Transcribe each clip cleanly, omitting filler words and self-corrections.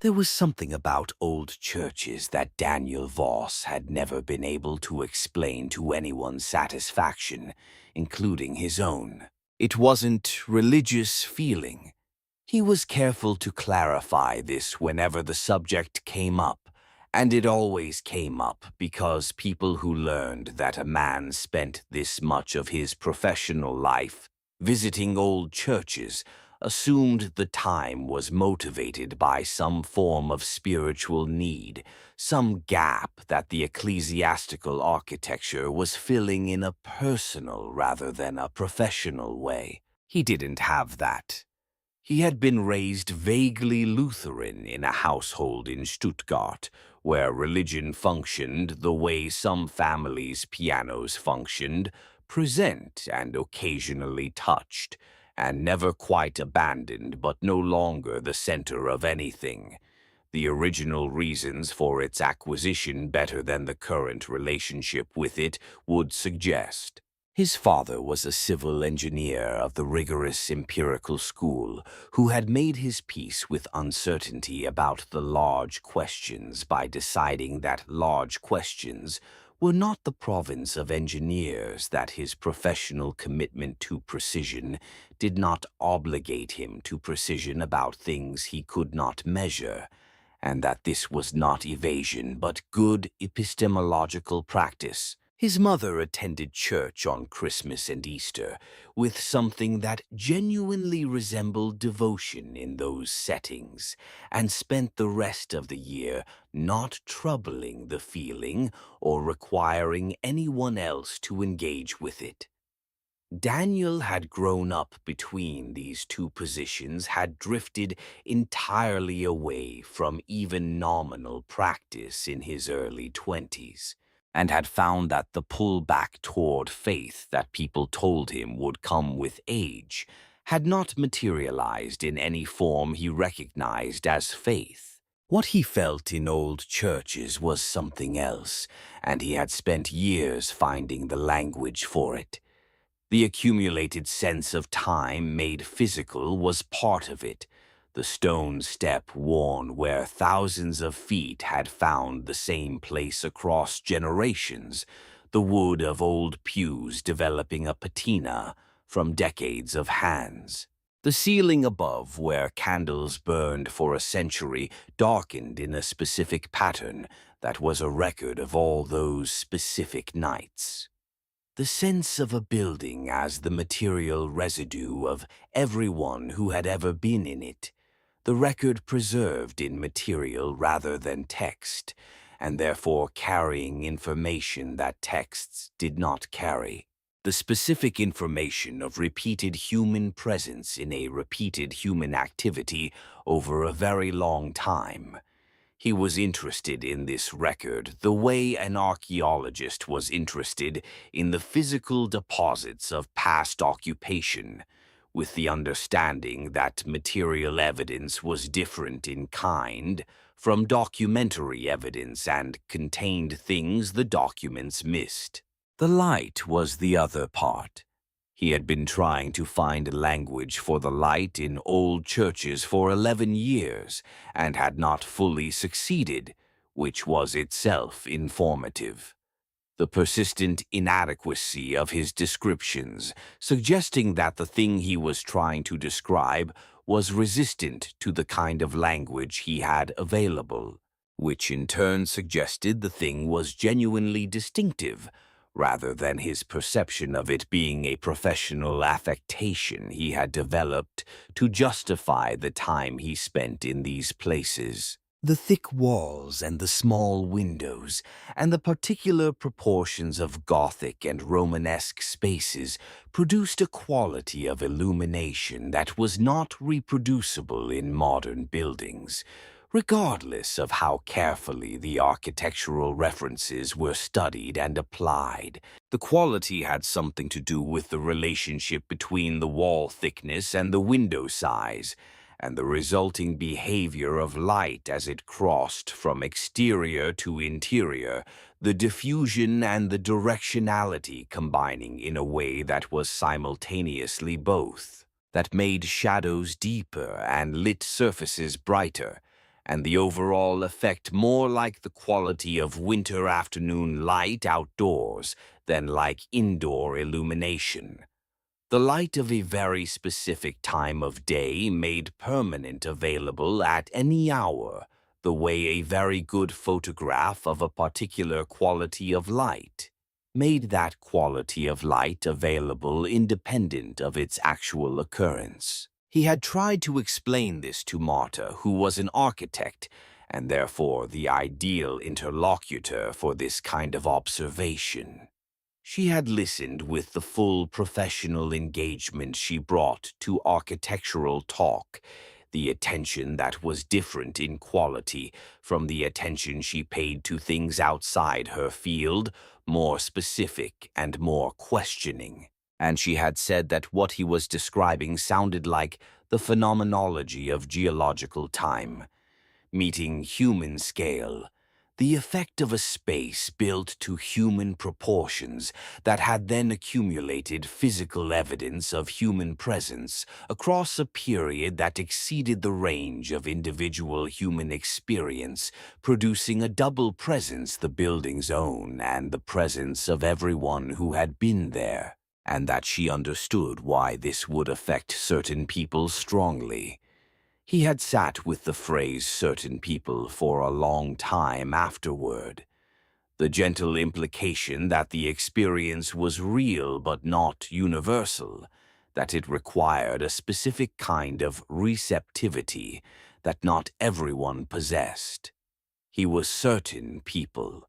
There was something about old churches that Daniel Voss had never been able to explain to anyone's satisfaction, including his own. It wasn't religious feeling. He was careful to clarify this whenever the subject came up, and it always came up because people who learned that a man spent this much of his professional life visiting old churches assumed the time was motivated by some form of spiritual need, some gap that the ecclesiastical architecture was filling in a personal rather than a professional way. He didn't have that. He had been raised vaguely Lutheran in a household in Stuttgart, where religion functioned the way some families' pianos functioned, present and occasionally touched, and never quite abandoned but no longer the center of anything. The original reasons for its acquisition better than the current relationship with it would suggest. His father was a civil engineer of the rigorous empirical school who had made his peace with uncertainty about the large questions by deciding that large questions were not the province of engineers, that his professional commitment to precision did not obligate him to precision about things he could not measure, and that this was not evasion but good epistemological practice. His mother attended church on Christmas and Easter with something that genuinely resembled devotion in those settings, and spent the rest of the year not troubling the feeling or requiring anyone else to engage with it. Daniel had grown up between these two positions, had drifted entirely away from even nominal practice in his early 20s, and had found that the pullback toward faith that people told him would come with age had not materialized in any form he recognized as faith. What he felt in old churches was something else, and he had spent years finding the language for it. The accumulated sense of time made physical was part of it, the stone step worn where thousands of feet had found the same place across generations, the wood of old pews developing a patina from decades of hands. The ceiling above, where candles burned for a century, darkened in a specific pattern that was a record of all those specific nights. The sense of a building as the material residue of everyone who had ever been in it, the record preserved in material rather than text, and therefore carrying information that texts did not carry. The specific information of repeated human presence in a repeated human activity over a very long time. He was interested in this record the way an archaeologist was interested in the physical deposits of past occupation, with the understanding that material evidence was different in kind from documentary evidence and contained things the documents missed. The light was the other part. He had been trying to find language for the light in old churches for 11 years and had not fully succeeded, which was itself informative. The persistent inadequacy of his descriptions, suggesting that the thing he was trying to describe was resistant to the kind of language he had available, which in turn suggested the thing was genuinely distinctive, rather than his perception of it being a professional affectation he had developed to justify the time he spent in these places. The thick walls and the small windows, and the particular proportions of Gothic and Romanesque spaces produced a quality of illumination that was not reproducible in modern buildings, regardless of how carefully the architectural references were studied and applied. The quality had something to do with the relationship between the wall thickness and the window size, and the resulting behavior of light as it crossed from exterior to interior, the diffusion and the directionality combining in a way that was simultaneously both, that made shadows deeper and lit surfaces brighter, and the overall effect more like the quality of winter afternoon light outdoors than like indoor illumination. The light of a very specific time of day made permanent available at any hour, the way a very good photograph of a particular quality of light made that quality of light available independent of its actual occurrence. He had tried to explain this to Marta, who was an architect, and therefore the ideal interlocutor for this kind of observation. She had listened with the full professional engagement she brought to architectural talk, the attention that was different in quality from the attention she paid to things outside her field, more specific and more questioning. And she had said that what he was describing sounded like the phenomenology of geological time, meeting human scale, the effect of a space built to human proportions that had then accumulated physical evidence of human presence across a period that exceeded the range of individual human experience, producing a double presence, the building's own and the presence of everyone who had been there, and that she understood why this would affect certain people strongly. He had sat with the phrase certain people for a long time afterward. The gentle implication that the experience was real but not universal, that it required a specific kind of receptivity that not everyone possessed. He was certain people.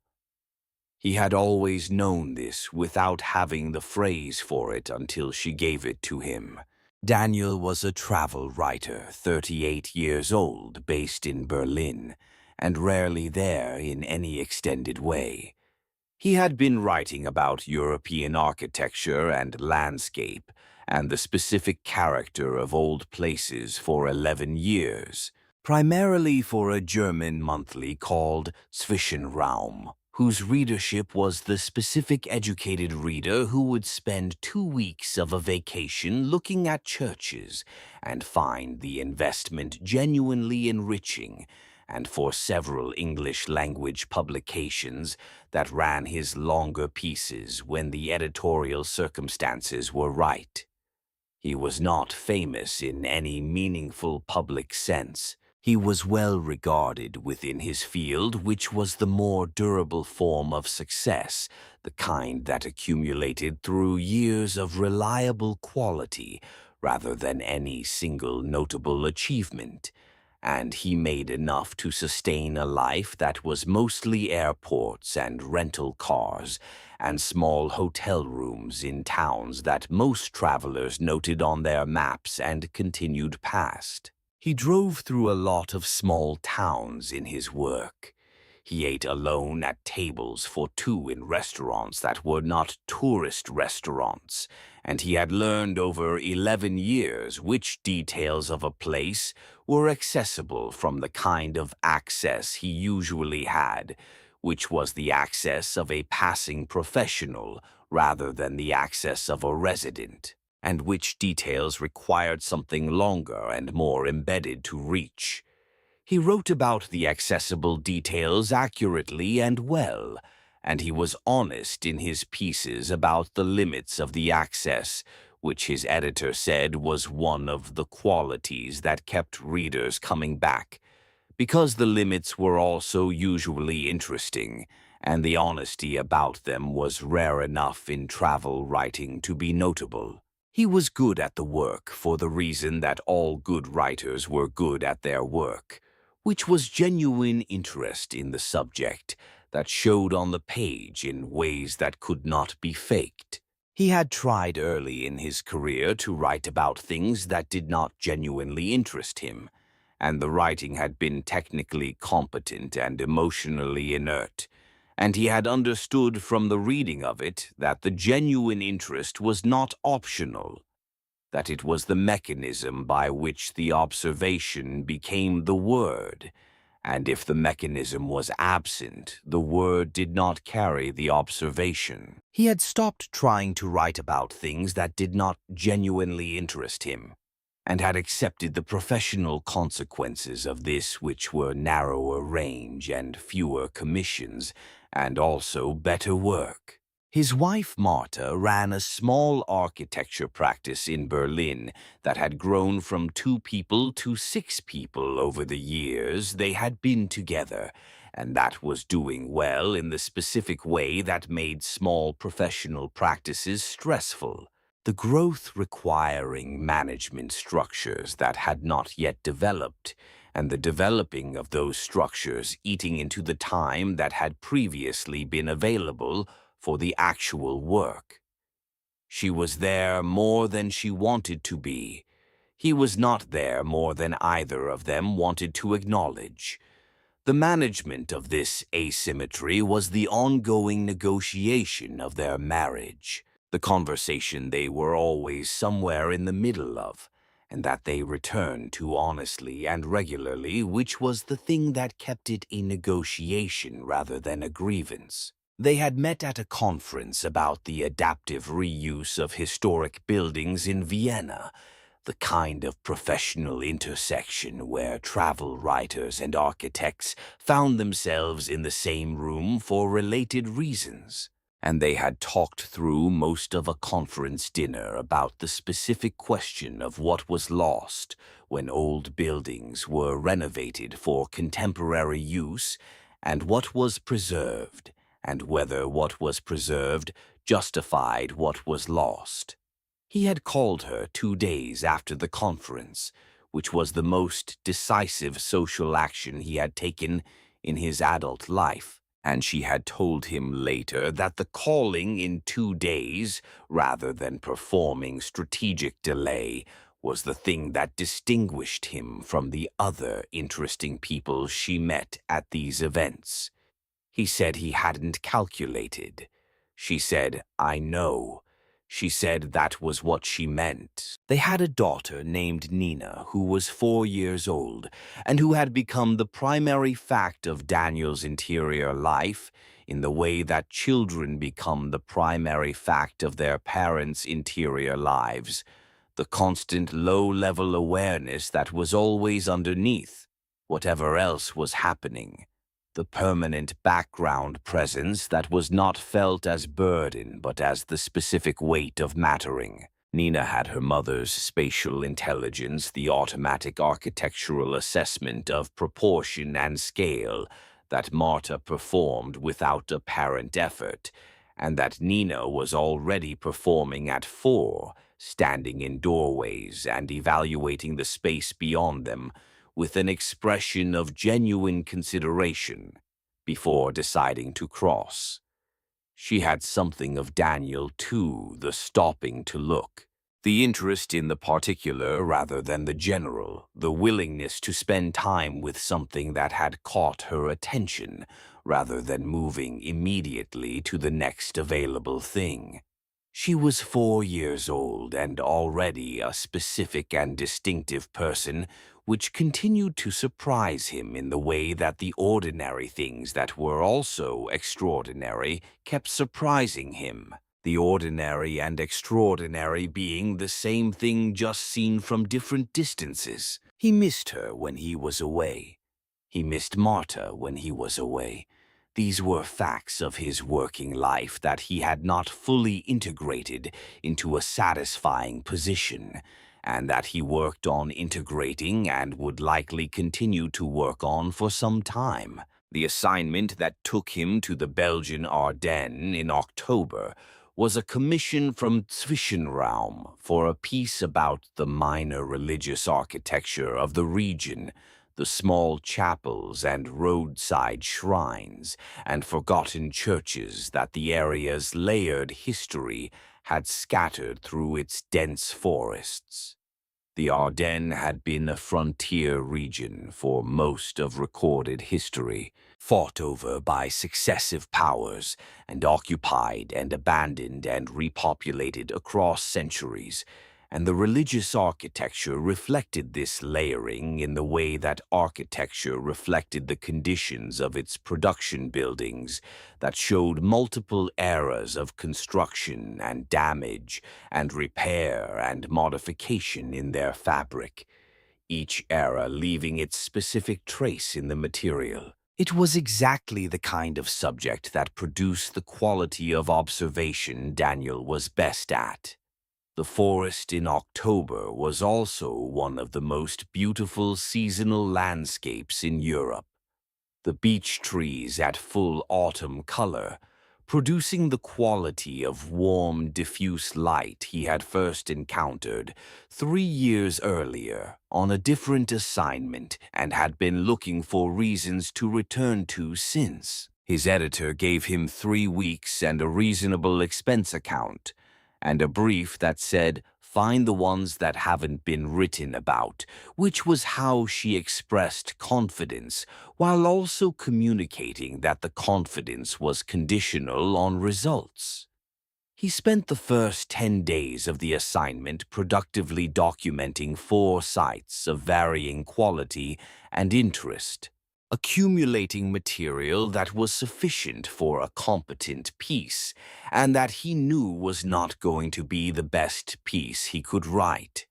He had always known this without having the phrase for it until she gave it to him. Daniel was a travel writer, 38 years old, based in Berlin, and rarely there in any extended way. He had been writing about European architecture and landscape and the specific character of old places for 11 years, primarily for a German monthly called Zwischenraum, whose readership was the specific educated reader who would spend 2 weeks of a vacation looking at churches and find the investment genuinely enriching, and for several English-language publications that ran his longer pieces when the editorial circumstances were right. He was not famous in any meaningful public sense. He was well regarded within his field, which was the more durable form of success, the kind that accumulated through years of reliable quality rather than any single notable achievement. And he made enough to sustain a life that was mostly airports and rental cars and small hotel rooms in towns that most travelers noted on their maps and continued past. He drove through a lot of small towns in his work. He ate alone at tables for two in restaurants that were not tourist restaurants, and he had learned over 11 years which details of a place were accessible from the kind of access he usually had, which was the access of a passing professional rather than the access of a resident, and which details required something longer and more embedded to reach. He wrote about the accessible details accurately and well, and he was honest in his pieces about the limits of the access, which his editor said was one of the qualities that kept readers coming back, because the limits were also usually interesting, and the honesty about them was rare enough in travel writing to be notable. He was good at the work for the reason that all good writers were good at their work, which was genuine interest in the subject that showed on the page in ways that could not be faked. He had tried early in his career to write about things that did not genuinely interest him, and the writing had been technically competent and emotionally inert, and he had understood from the reading of it that the genuine interest was not optional, that it was the mechanism by which the observation became the word, and if the mechanism was absent, the word did not carry the observation. He had stopped trying to write about things that did not genuinely interest him. and had accepted the professional consequences of this, which were narrower range and fewer commissions, and also better work. His wife Marta ran a small architecture practice in Berlin that had grown from 2 people to 6 people over the years they had been together, and that was doing well in the specific way that made small professional practices stressful. The growth requiring management structures that had not yet developed, and the developing of those structures eating into the time that had previously been available for the actual work. She was there more than she wanted to be. He was not there more than either of them wanted to acknowledge. The management of this asymmetry was the ongoing negotiation of their marriage, the conversation they were always somewhere in the middle of, and that they returned to honestly and regularly, which was the thing that kept it a negotiation rather than a grievance. They had met at a conference about the adaptive reuse of historic buildings in Vienna, the kind of professional intersection where travel writers and architects found themselves in the same room for related reasons. And they had talked through most of a conference dinner about the specific question of what was lost when old buildings were renovated for contemporary use, and what was preserved, and whether what was preserved justified what was lost. He had called her 2 days after the conference, which was the most decisive social action he had taken in his adult life, and she had told him later that the calling in 2 days, rather than performing strategic delay, was the thing that distinguished him from the other interesting people she met at these events. He said he hadn't calculated. She said, "I know." She said that was what she meant. They had a daughter named Nina who was 4 years old and who had become the primary fact of Daniel's interior life in the way that children become the primary fact of their parents' interior lives, the constant low-level awareness that was always underneath whatever else was happening. The permanent background presence that was not felt as burden but as the specific weight of mattering. Nina had her mother's spatial intelligence, the automatic architectural assessment of proportion and scale that Marta performed without apparent effort, and that Nina was already performing at 4, standing in doorways and evaluating the space beyond them with an expression of genuine consideration before deciding to cross. She had something of Daniel, too, the stopping to look, the interest in the particular rather than the general, the willingness to spend time with something that had caught her attention rather than moving immediately to the next available thing. She was 4 years old and already a specific and distinctive person, which continued to surprise him in the way that the ordinary things that were also extraordinary kept surprising him. The ordinary and extraordinary being the same thing just seen from different distances. He missed her when he was away. He missed Marta when he was away. These were facts of his working life that he had not fully integrated into a satisfying position, and that he worked on integrating and would likely continue to work on for some time. The assignment that took him to the Belgian Ardennes in October was a commission from Zwischenraum for a piece about the minor religious architecture of the region, the small chapels and roadside shrines and forgotten churches that the area's layered history had scattered through its dense forests. The Ardennes had been a frontier region for most of recorded history, fought over by successive powers and occupied and abandoned and repopulated across centuries, and the religious architecture reflected this layering in the way that architecture reflected the conditions of its production buildings that showed multiple eras of construction and damage and repair and modification in their fabric, each era leaving its specific trace in the material. It was exactly the kind of subject that produced the quality of observation Daniel was best at. The forest in October was also one of the most beautiful seasonal landscapes in Europe. The beech trees at full autumn color, producing the quality of warm, diffuse light he had first encountered 3 years earlier on a different assignment and had been looking for reasons to return to since. His editor gave him 3 weeks and a reasonable expense account, and a brief that said, "Find the ones that haven't been written about," which was how she expressed confidence, while also communicating that the confidence was conditional on results. He spent the first 10 days of the assignment productively documenting 4 sites of varying quality and interest, accumulating material that was sufficient for a competent piece, and that he knew was not going to be the best piece he could write.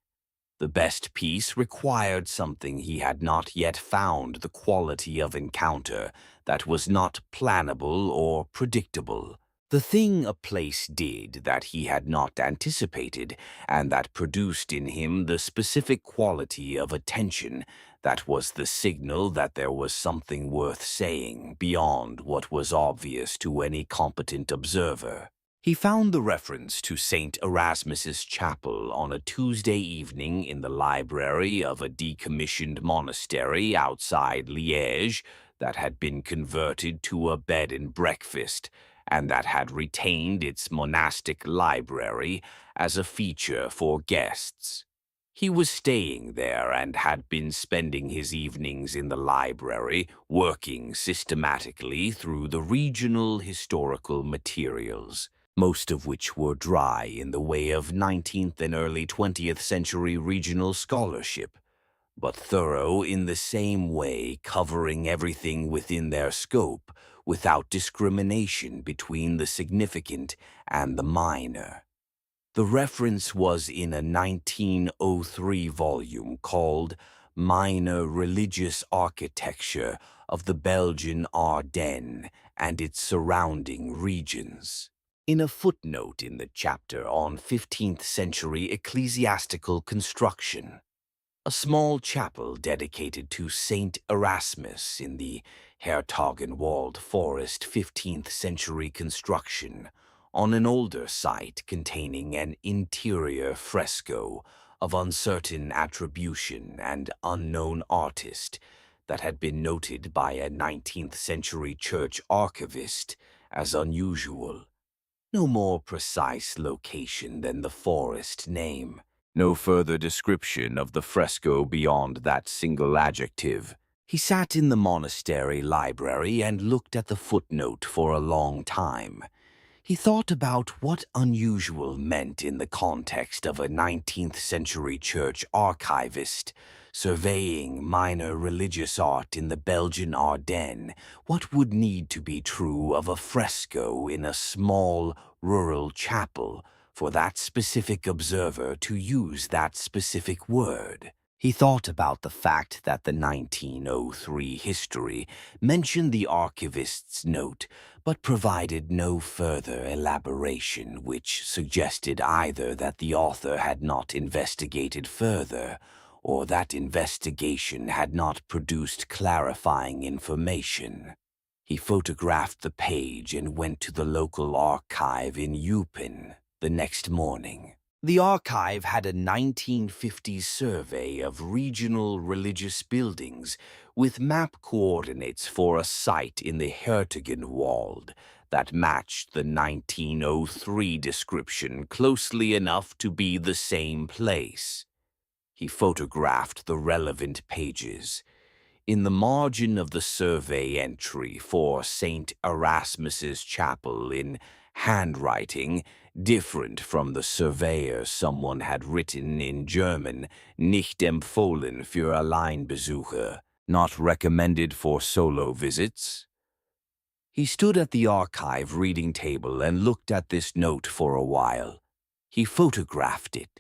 The best piece required something he had not yet found the quality of encounter, that was not plannable or predictable. The thing a place did that he had not anticipated, and that produced in him the specific quality of attention that was the signal that there was something worth saying beyond what was obvious to any competent observer. He found the reference to St. Erasmus's chapel on a Tuesday evening in the library of a decommissioned monastery outside Liège that had been converted to a bed and breakfast, and that had retained its monastic library as a feature for guests. He was staying there and had been spending his evenings in the library, working systematically through the regional historical materials, most of which were dry in the way of 19th and early 20th century regional scholarship, but thorough in the same way, covering everything within their scope without discrimination between the significant and the minor. The reference was in a 1903 volume called Minor Religious Architecture of the Belgian Ardennes and its surrounding regions. In a footnote in the chapter on 15th century ecclesiastical construction, a small chapel dedicated to Saint Erasmus in the Hertogenwald Forest 15th century construction, on an older site containing an interior fresco of uncertain attribution and unknown artist that had been noted by a 19th century church archivist as unusual. No more precise location than the forest name. No further description of the fresco beyond that single adjective. He sat in the monastery library and looked at the footnote for a long time. He thought about what unusual meant in the context of a 19th century church archivist surveying minor religious art in the Belgian Ardennes. What would need to be true of a fresco in a small rural chapel for that specific observer to use that specific word? He thought about the fact that the 1903 history mentioned the archivist's note, but provided no further elaboration, which suggested either that the author had not investigated further, or that investigation had not produced clarifying information. He photographed the page and went to the local archive in Eupen the next morning. The archive had a 1950s survey of regional religious buildings with map coordinates for a site in the Hertogenwald that matched the 1903 description closely enough to be the same place. He photographed the relevant pages. In the margin of the survey entry for St. Erasmus's Chapel in handwriting different from the surveyor someone had written in German, nicht empfohlen für Alleinbesuche, not recommended for solo visits. He stood at the archive reading table and looked at this note for a while. He photographed it.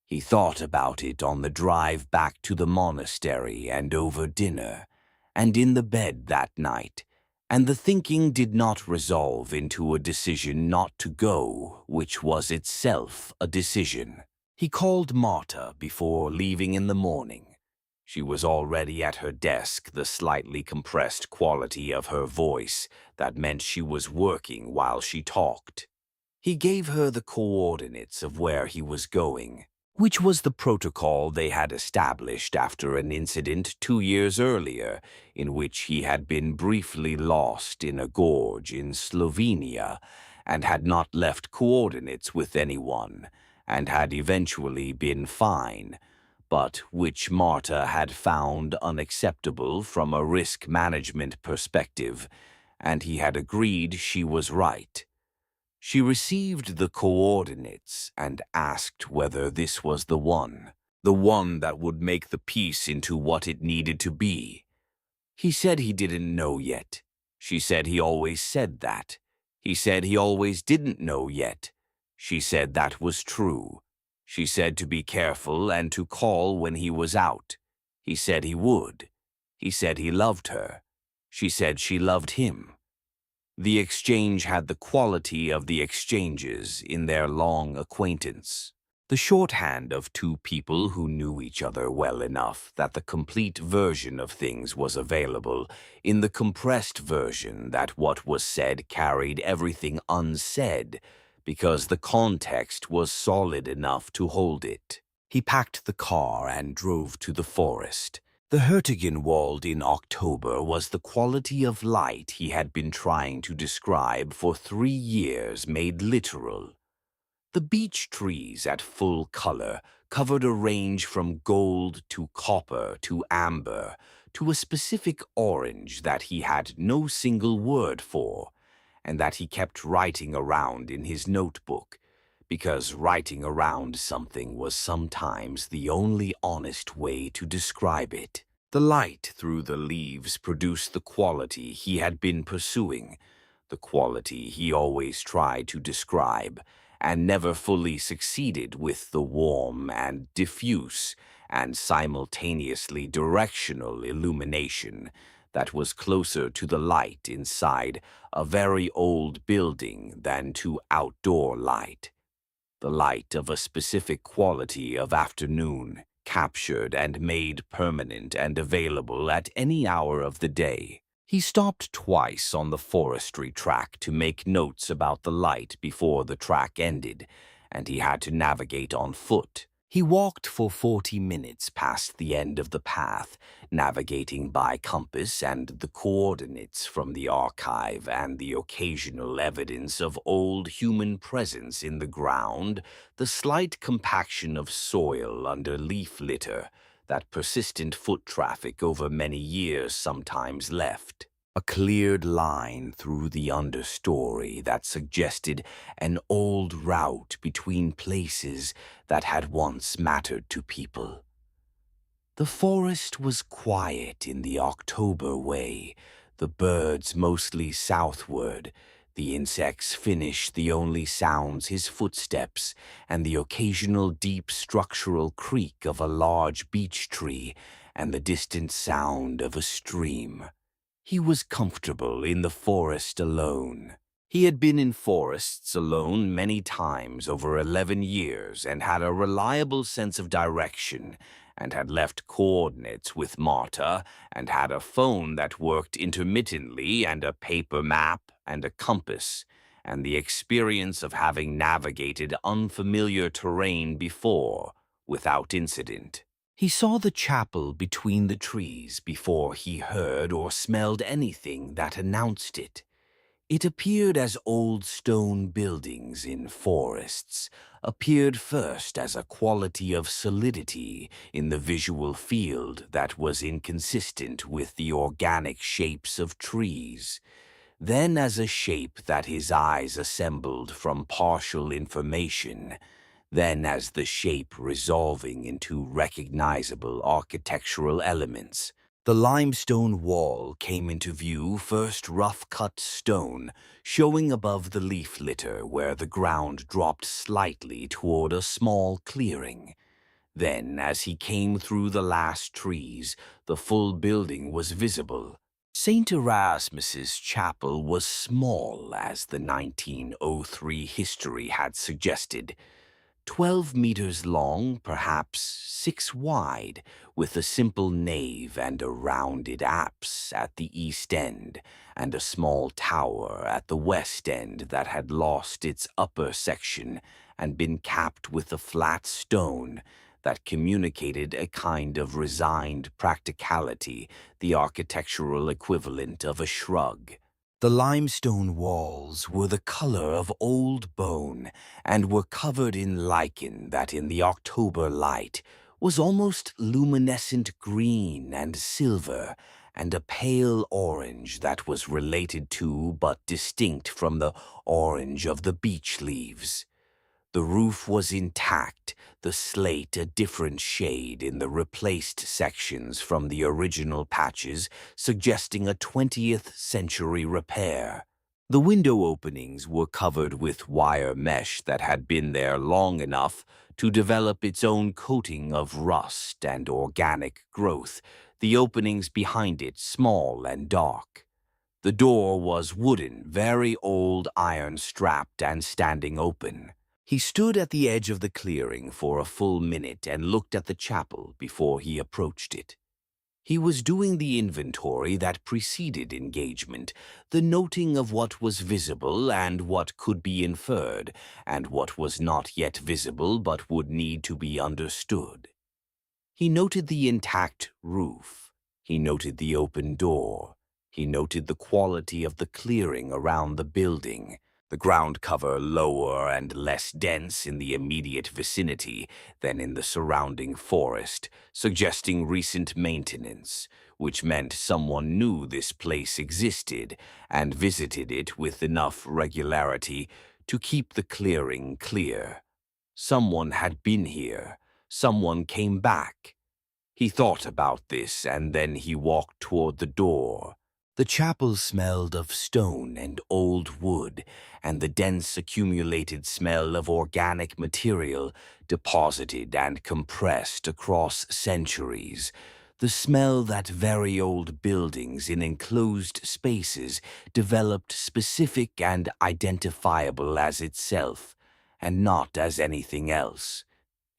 He thought about it on the drive back to the monastery and over dinner, and in the bed that night, and the thinking did not resolve into a decision not to go, which was itself a decision. He called Marta before leaving in the morning. She was already at her desk, the slightly compressed quality of her voice that meant she was working while she talked. He gave her the coordinates of where he was going, which was the protocol they had established after an incident 2 years earlier in which he had been briefly lost in a gorge in Slovenia and had not left coordinates with anyone and had eventually been fine, but which Marta had found unacceptable from a risk management perspective, and he had agreed she was right. She received the coordinates and asked whether this was the one that would make the piece into what it needed to be. He said he didn't know yet. She said he always said that. He said he always didn't know yet. She said that was true. She said to be careful and to call when he was out. He said he would. He said he loved her. She said she loved him. The exchange had the quality of the exchanges in their long acquaintance, the shorthand of two people who knew each other well enough that the complete version of things was available, in the compressed version that what was said carried everything unsaid, because the context was solid enough to hold it. He packed the car and drove to the forest. The Hertigenwald in October was the quality of light he had been trying to describe for 3 years made literal. The beech trees at full color covered a range from gold to copper to amber to a specific orange that he had no single word for, and that he kept writing around in his notebook, because writing around something was sometimes the only honest way to describe it. The light through the leaves produced the quality he had been pursuing, the quality he always tried to describe, and never fully succeeded with the warm and diffuse and simultaneously directional illumination that was closer to the light inside a very old building than to outdoor light. The light of a specific quality of afternoon, captured and made permanent and available at any hour of the day. He stopped twice on the forestry track to make notes about the light before the track ended, and he had to navigate on foot. He walked for 40 minutes past the end of the path, navigating by compass and the coordinates from the archive and the occasional evidence of old human presence in the ground, the slight compaction of soil under leaf litter that persistent foot traffic over many years sometimes left. A cleared line through the understory that suggested an old route between places that had once mattered to people. The forest was quiet in the October way, the birds mostly southward, the insects finished the only sounds his footsteps and the occasional deep structural creak of a large beech tree and the distant sound of a stream. He was comfortable in the forest alone. He had been in forests alone many times over 11 years and had a reliable sense of direction and had left coordinates with Marta and had a phone that worked intermittently and a paper map and a compass and the experience of having navigated unfamiliar terrain before without incident. He saw the chapel between the trees before he heard or smelled anything that announced it. It appeared as old stone buildings in forests appeared first as a quality of solidity in the visual field that was inconsistent with the organic shapes of trees. then as a shape that his eyes assembled from partial information, then as the shape resolving into recognizable architectural elements. The limestone wall came into view, first rough-cut stone, showing above the leaf litter where the ground dropped slightly toward a small clearing. Then, as he came through the last trees, the full building was visible. St. Erasmus's chapel was small, as the 1903 history had suggested. 12 meters long, perhaps 6 wide, with a simple nave and a rounded apse at the east end, and a small tower at the west end that had lost its upper section and been capped with a flat stone that communicated a kind of resigned practicality, the architectural equivalent of a shrug. The limestone walls were the color of old bone and were covered in lichen that in the October light was almost luminescent green and silver, and a pale orange that was related to but distinct from the orange of the beech leaves. The roof was intact, the slate a different shade in the replaced sections from the original patches, suggesting a 20th century repair. The window openings were covered with wire mesh that had been there long enough to develop its own coating of rust and organic growth, the openings behind it small and dark. The door was wooden, very old, iron-strapped and standing open. He stood at the edge of the clearing for a full minute and looked at the chapel before he approached it. He was doing the inventory that preceded engagement, the noting of what was visible and what could be inferred, and what was not yet visible but would need to be understood. He noted the intact roof. He noted the open door. He noted the quality of the clearing around the building, the ground cover lower and less dense in the immediate vicinity than in the surrounding forest, suggesting recent maintenance, which meant someone knew this place existed and visited it with enough regularity to keep the clearing clear. Someone had been here. Someone came back. He thought about this, and then he walked toward the door. The chapel smelled of stone and old wood, and the dense accumulated smell of organic material deposited and compressed across centuries, the smell that very old buildings in enclosed spaces developed specific and identifiable as itself, and not as anything else.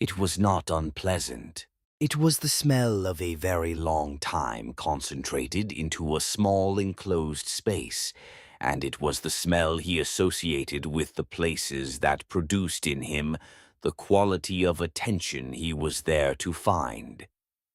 It was not unpleasant. It was the smell of a very long time concentrated into a small enclosed space, and it was the smell he associated with the places that produced in him the quality of attention he was there to find.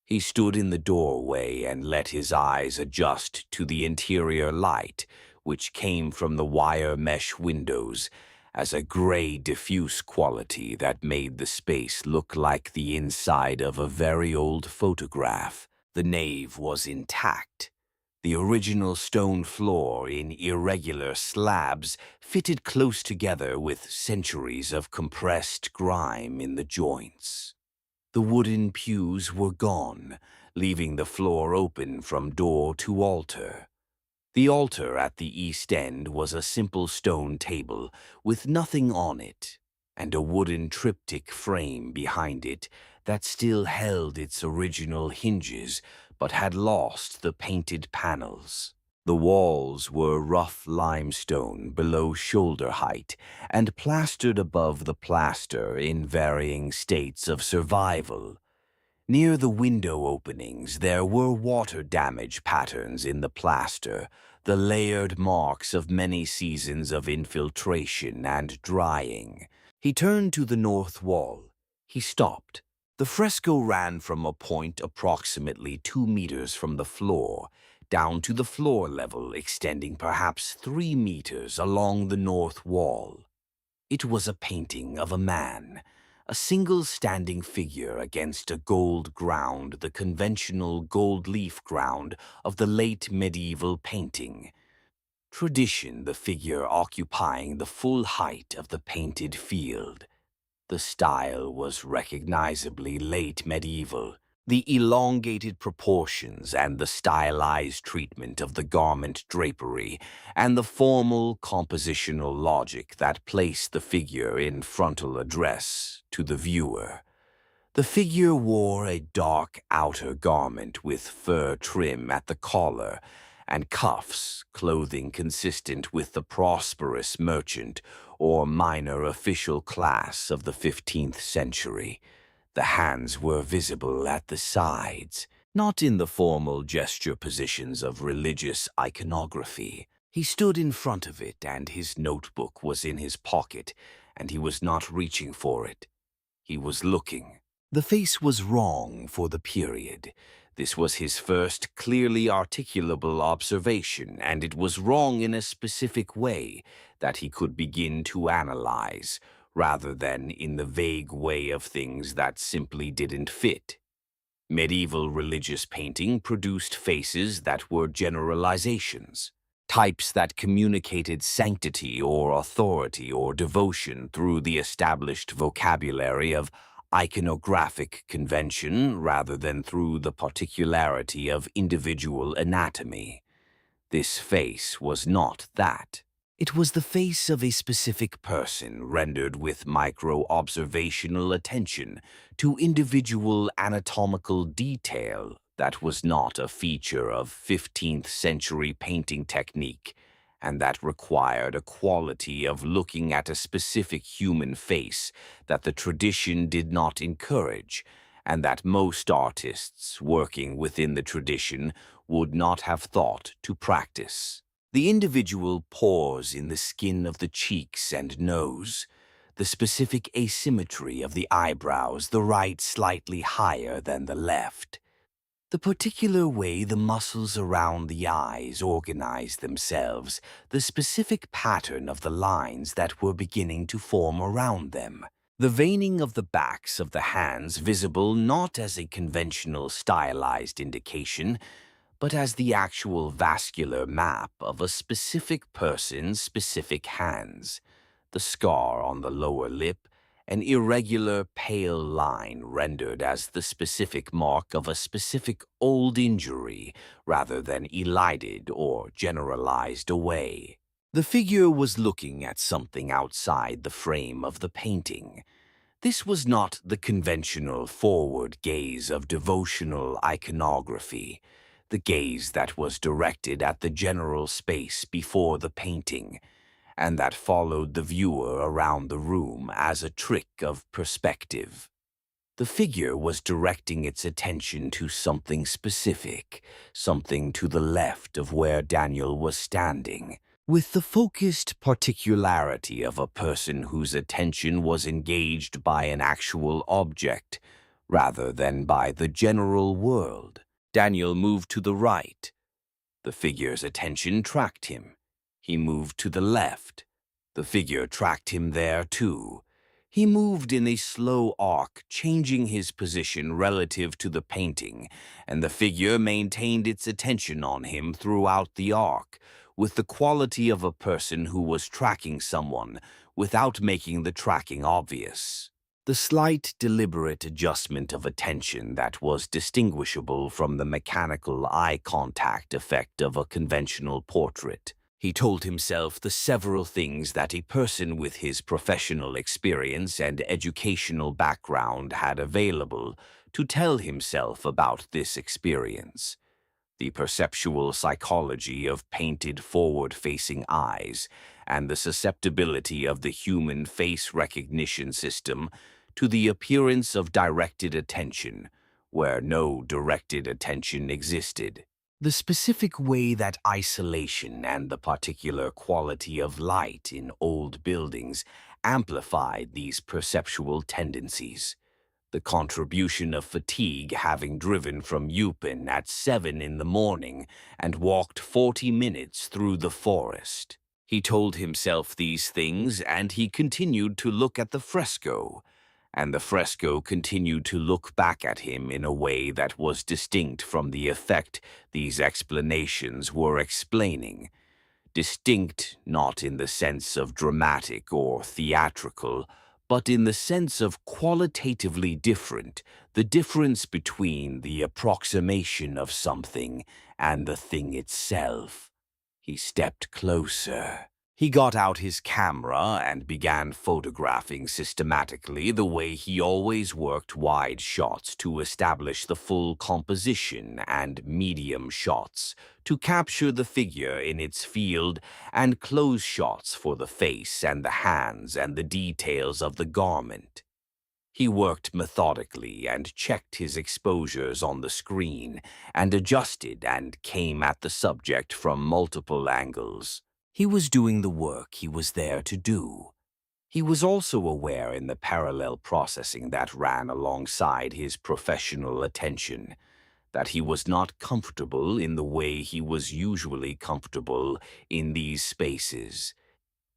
He stood in the doorway and let his eyes adjust to the interior light, which came from the wire mesh windows, as a gray diffuse quality that made the space look like the inside of a very old photograph. The nave was intact. The original stone floor in irregular slabs fitted close together with centuries of compressed grime in the joints. The wooden pews were gone, leaving the floor open from door to altar. The altar at the east end was a simple stone table with nothing on it, and a wooden triptych frame behind it that still held its original hinges but had lost the painted panels. The walls were rough limestone below shoulder height and plastered above the plaster in varying states of survival. Near the window openings, there were water damage patterns in the plaster, the layered marks of many seasons of infiltration and drying. He turned to the north wall. He stopped. The fresco ran from a point approximately 2 meters from the floor, down to the floor level, extending perhaps 3 meters along the north wall. It was a painting of a man, a single standing figure against a gold ground, the conventional gold leaf ground of the late medieval painting. Tradition, the figure occupying the full height of the painted field. The style was recognizably late medieval. The elongated proportions and the stylized treatment of the garment drapery and the formal compositional logic that placed the figure in frontal address to the viewer. The figure wore a dark outer garment with fur trim at the collar and cuffs, clothing consistent with the prosperous merchant or minor official class of the 15th century. The hands were visible at the sides, not in the formal gesture positions of religious iconography. He stood in front of it, and his notebook was in his pocket, and he was not reaching for it. He was looking. The face was wrong for the period. This was his first clearly articulable observation, and it was wrong in a specific way that he could begin to analyze, rather than in the vague way of things that simply didn't fit. Medieval religious painting produced faces that were generalizations, types that communicated sanctity or authority or devotion through the established vocabulary of iconographic convention rather than through the particularity of individual anatomy. This face was not that. It was the face of a specific person rendered with micro-observational attention to individual anatomical detail that was not a feature of 15th century painting technique, and that required a quality of looking at a specific human face that the tradition did not encourage, and that most artists working within the tradition would not have thought to practice. The individual pores in the skin of the cheeks and nose, the specific asymmetry of the eyebrows, the right slightly higher than the left, the particular way the muscles around the eyes organized themselves, the specific pattern of the lines that were beginning to form around them, the veining of the backs of the hands visible not as a conventional stylized indication, but as the actual vascular map of a specific person's specific hands, the scar on the lower lip, an irregular pale line rendered as the specific mark of a specific old injury rather than elided or generalized away. The figure was looking at something outside the frame of the painting. This was not the conventional forward gaze of devotional iconography, the gaze that was directed at the general space before the painting, and that followed the viewer around the room as a trick of perspective. The figure was directing its attention to something specific, something to the left of where Daniel was standing, with the focused particularity of a person whose attention was engaged by an actual object, rather than by the general world. Daniel moved to the right. The figure's attention tracked him. He moved to the left. The figure tracked him there, too. He moved in a slow arc, changing his position relative to the painting, and the figure maintained its attention on him throughout the arc, with the quality of a person who was tracking someone without making the tracking obvious. The slight, deliberate adjustment of attention that was distinguishable from the mechanical eye contact effect of a conventional portrait. He told himself the several things that a person with his professional experience and educational background had available to tell himself about this experience. The perceptual psychology of painted forward-facing eyes and the susceptibility of the human face recognition system to the appearance of directed attention, where no directed attention existed. The specific way that isolation and the particular quality of light in old buildings amplified these perceptual tendencies. The contribution of fatigue, having driven from Eupen at 7 in the morning and walked 40 minutes through the forest. He told himself these things, and he continued to look at the fresco, and the fresco continued to look back at him in a way that was distinct from the effect these explanations were explaining. Distinct not in the sense of dramatic or theatrical, but in the sense of qualitatively different, the difference between the approximation of something and the thing itself. He stepped closer. He got out his camera and began photographing systematically the way he always worked wide shots to establish the full composition and medium shots to capture the figure in its field and close shots for the face and the hands and the details of the garment. He worked methodically and checked his exposures on the screen and adjusted and came at the subject from multiple angles. He was doing the work he was there to do. He was also aware in the parallel processing that ran alongside his professional attention that he was not comfortable in the way he was usually comfortable in these spaces,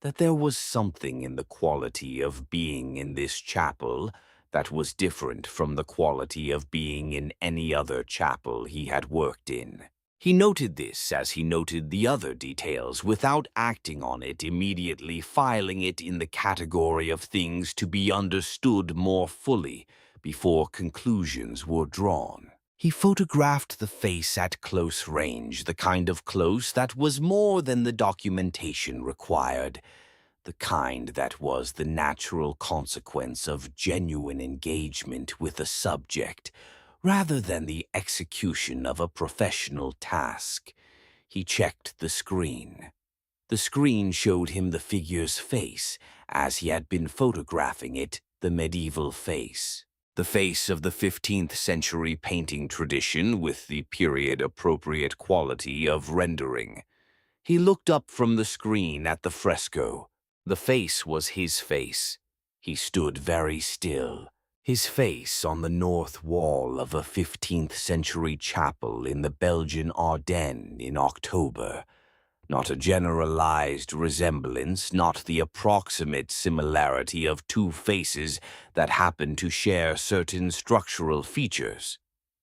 that there was something in the quality of being in this chapel that was different from the quality of being in any other chapel he had worked in. He noted this as he noted the other details without acting on it immediately, filing it in the category of things to be understood more fully before conclusions were drawn. He photographed the face at close range, the kind of close that was more than the documentation required, the kind that was the natural consequence of genuine engagement with a subject, rather than the execution of a professional task. He checked the screen. The screen showed him the figure's face, as he had been photographing it, the medieval face. The face of the 15th century painting tradition with the period-appropriate quality of rendering. He looked up from the screen at the fresco. The face was his face. He stood very still, his face on the north wall of a 15th century chapel in the Belgian Ardennes in October. Not a generalized resemblance, not the approximate similarity of two faces that happen to share certain structural features.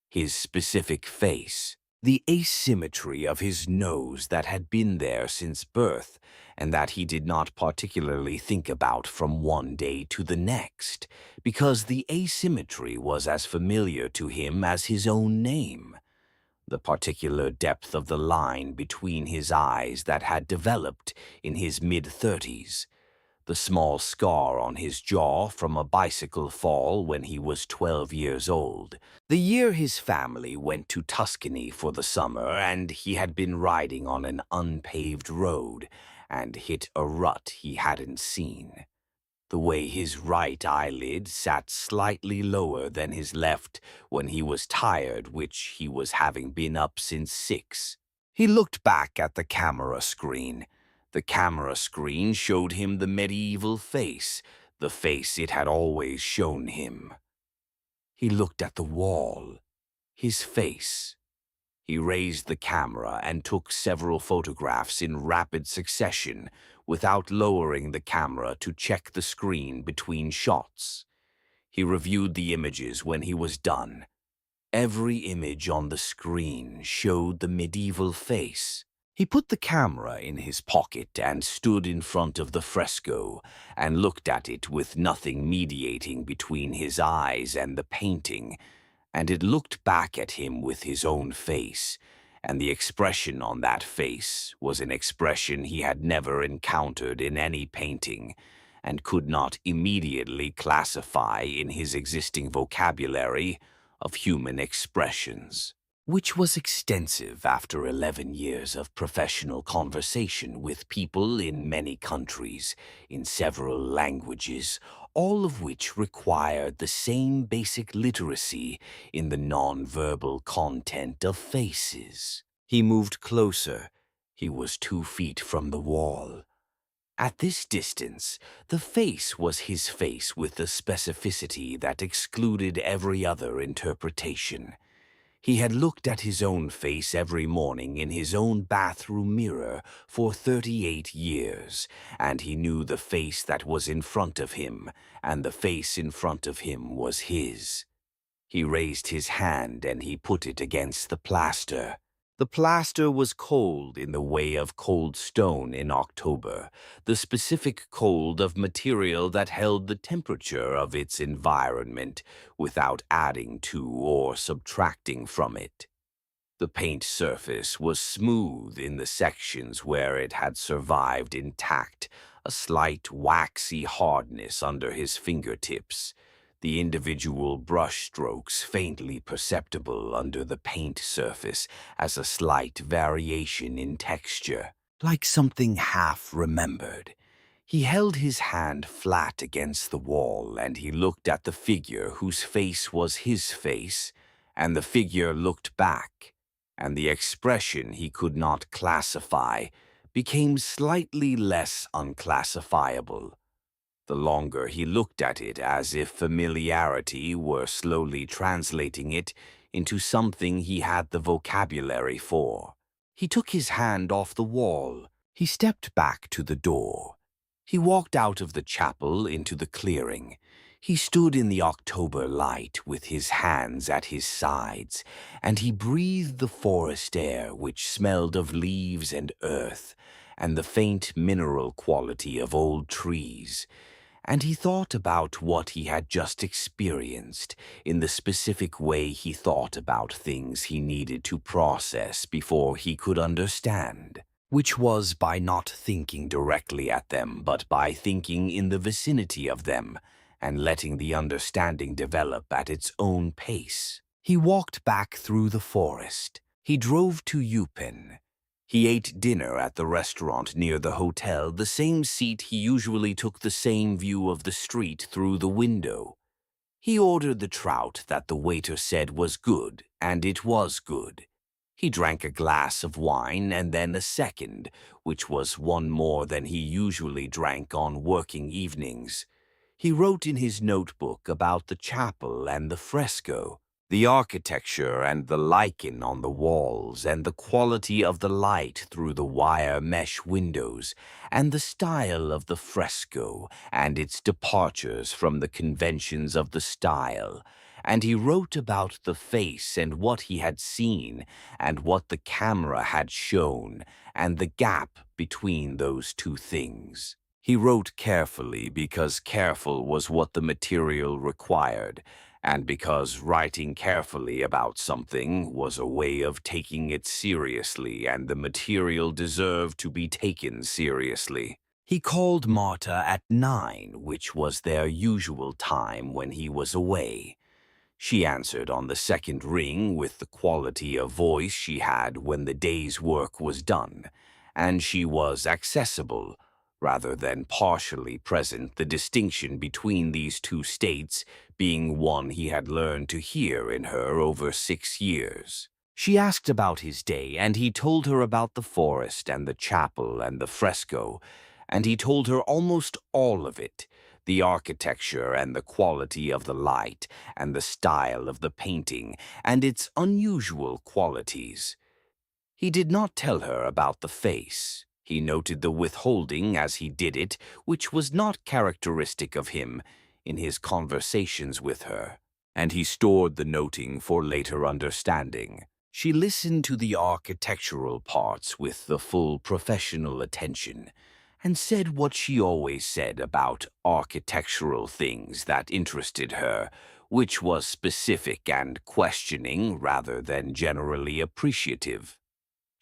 His specific face, the asymmetry of his nose that had been there since birth, and that he did not particularly think about from one day to the next, because the asymmetry was as familiar to him as his own name. The particular depth of the line between his eyes that had developed in his mid-30s, the small scar on his jaw from a bicycle fall when he was 12 years old, the year his family went to Tuscany for the summer and he had been riding on an unpaved road and hit a rut he hadn't seen. The way his right eyelid sat slightly lower than his left when he was tired, which he was having been up since 6. He looked back at the camera screen. The camera screen showed him the medieval face, the face it had always shown him. He looked at the wall. His face. He raised the camera and took several photographs in rapid succession without lowering the camera to check the screen between shots. He reviewed the images when he was done. Every image on the screen showed the medieval face. He put the camera in his pocket and stood in front of the fresco and looked at it with nothing mediating between his eyes and the painting, and it looked back at him with his own face, and the expression on that face was an expression he had never encountered in any painting, and could not immediately classify in his existing vocabulary of human expressions, which was extensive after 11 years of professional conversation with people in many countries, in several languages, all of which required the same basic literacy in the non-verbal content of faces. He moved closer. He was 2 feet from the wall. At this distance, the face was his face with a specificity that excluded every other interpretation. He had looked at his own face every morning in his own bathroom mirror for 38 years, and he knew the face that was in front of him, and the face in front of him was his. He raised his hand and he put it against the plaster. The plaster was cold in the way of cold stone in October, the specific cold of material that held the temperature of its environment without adding to or subtracting from it. The paint surface was smooth in the sections where it had survived intact, a slight waxy hardness under his fingertips, the individual brush strokes faintly perceptible under the paint surface as a slight variation in texture, like something half-remembered. He held his hand flat against the wall and he looked at the figure whose face was his face, and the figure looked back, and the expression he could not classify became slightly less unclassifiable. The longer he looked at it, as if familiarity were slowly translating it into something he had the vocabulary for. He took his hand off the wall. He stepped back to the door. He walked out of the chapel into the clearing. He stood in the October light with his hands at his sides, and he breathed the forest air which smelled of leaves and earth, and the faint mineral quality of old trees. And he thought about what he had just experienced in the specific way he thought about things he needed to process before he could understand, which was by not thinking directly at them, but by thinking in the vicinity of them and letting the understanding develop at its own pace. He walked back through the forest. He drove to Eupen. He ate dinner at the restaurant near the hotel, the same seat he usually took the same view of the street through the window. He ordered the trout that the waiter said was good, and it was good. He drank a glass of wine and then a second, which was one more than he usually drank on working evenings. He wrote in his notebook about the chapel and the fresco, the architecture and the lichen on the walls, and the quality of the light through the wire mesh windows, and the style of the fresco and its departures from the conventions of the style. And he wrote about the face and what he had seen and what the camera had shown, and the gap between those two things. He wrote carefully because careful was what the material required, and because writing carefully about something was a way of taking it seriously, and the material deserved to be taken seriously. He called Marta at 9, which was their usual time when he was away. She answered on the second ring with the quality of voice she had when the day's work was done, and she was accessible, rather than partially present, the distinction between these two states being one he had learned to hear in her over 6 years. She asked about his day, and he told her about the forest and the chapel and the fresco, and he told her almost all of it, the architecture and the quality of the light and the style of the painting and its unusual qualities. He did not tell her about the face. He noted the withholding as he did it, which was not characteristic of him, in his conversations with her, and he stored the noting for later understanding. She listened to the architectural parts with the full professional attention, and said what she always said about architectural things that interested her, which was specific and questioning rather than generally appreciative.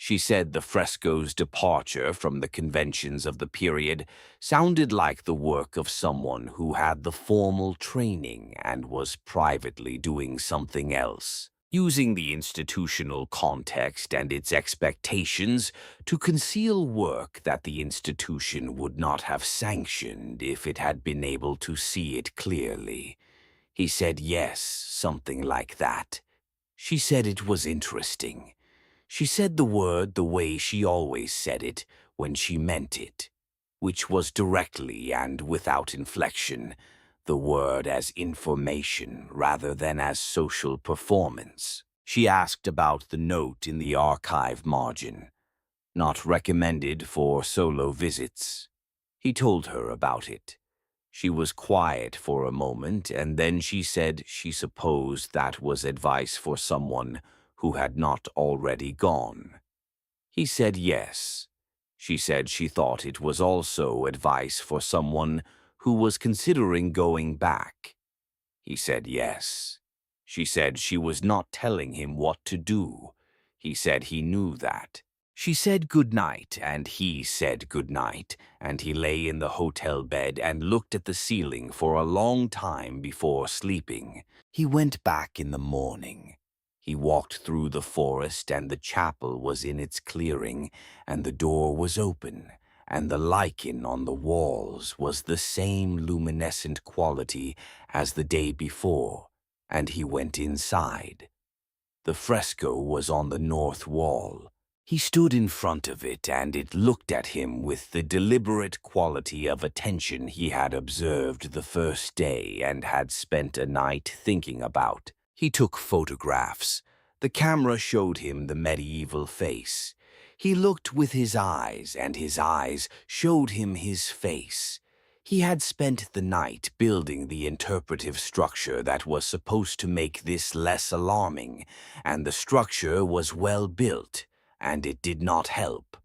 She said the fresco's departure from the conventions of the period sounded like the work of someone who had the formal training and was privately doing something else, using the institutional context and its expectations to conceal work that the institution would not have sanctioned if it had been able to see it clearly. He said yes, something like that. She said it was interesting. She said the word the way she always said it when she meant it, which was directly and without inflection, the word as information rather than as social performance. She asked about the note in the archive margin, not recommended for solo visits. He told her about it. She was quiet for a moment, and then she said she supposed that was advice for someone who had not already gone. He said yes. She said she thought it was also advice for someone who was considering going back. He said yes. She said she was not telling him what to do. He said he knew that. She said good night, and he said good night, and he lay in the hotel bed and looked at the ceiling for a long time before sleeping. He went back in the morning. He walked through the forest, and the chapel was in its clearing, and the door was open, and the lichen on the walls was the same luminescent quality as the day before, and he went inside. The fresco was on the north wall. He stood in front of it, and it looked at him with the deliberate quality of attention he had observed the first day and had spent a night thinking about. He took photographs. The camera showed him the medieval face. He looked with his eyes, and his eyes showed him his face. He had spent the night building the interpretive structure that was supposed to make this less alarming, and the structure was well built, and it did not help.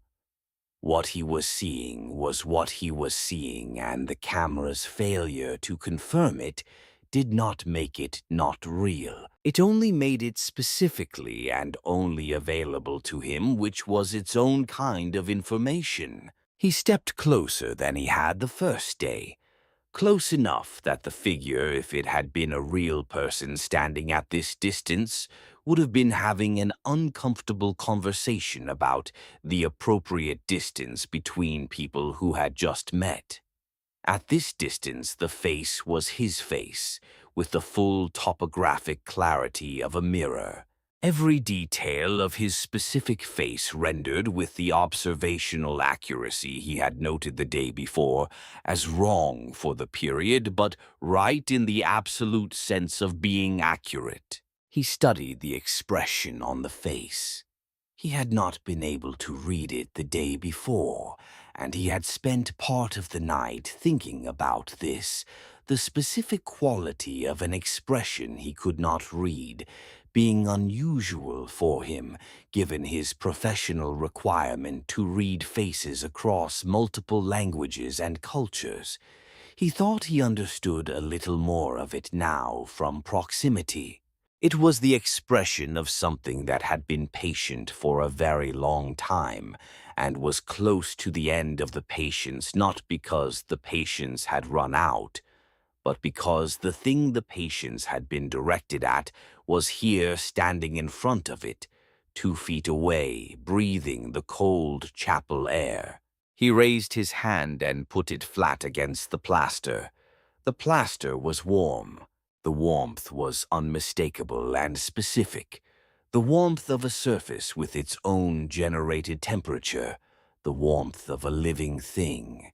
What he was seeing was what he was seeing, and the camera's failure to confirm it did not make it not real. It only made it specifically and only available to him, which was its own kind of information. He stepped closer than he had the first day, close enough that the figure, if it had been a real person standing at this distance, would have been having an uncomfortable conversation about the appropriate distance between people who had just met. At this distance, the face was his face, with the full topographic clarity of a mirror. Every detail of his specific face rendered with the observational accuracy he had noted the day before as wrong for the period, but right in the absolute sense of being accurate. He studied the expression on the face. He had not been able to read it the day before, and he had spent part of the night thinking about this, the specific quality of an expression he could not read, being unusual for him, given his professional requirement to read faces across multiple languages and cultures. He thought he understood a little more of it now from proximity. It was the expression of something that had been patient for a very long time and was close to the end of the patience, not because the patience had run out, but because the thing the patience had been directed at was here standing in front of it, 2 feet away, breathing the cold chapel air. He raised his hand and put it flat against the plaster. The plaster was warm. The warmth was unmistakable and specific. The warmth of a surface with its own generated temperature. The warmth of a living thing.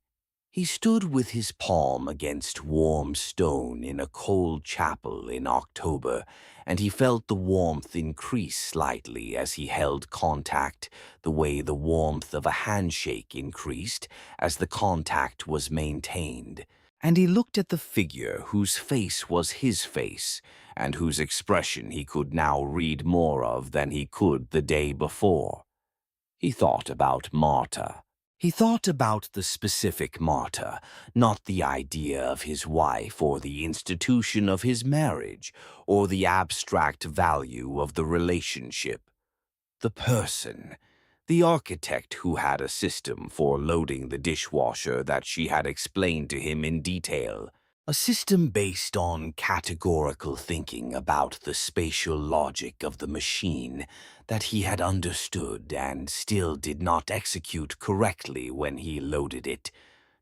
He stood with his palm against warm stone in a cold chapel in October, and he felt the warmth increase slightly as he held contact, the way the warmth of a handshake increased as the contact was maintained. And he looked at the figure whose face was his face, and whose expression he could now read more of than he could the day before. He thought about Marta. He thought about the specific Marta, not the idea of his wife or the institution of his marriage or the abstract value of the relationship. The person, the architect who had a system for loading the dishwasher that she had explained to him in detail. A system based on categorical thinking about the spatial logic of the machine that he had understood and still did not execute correctly when he loaded it,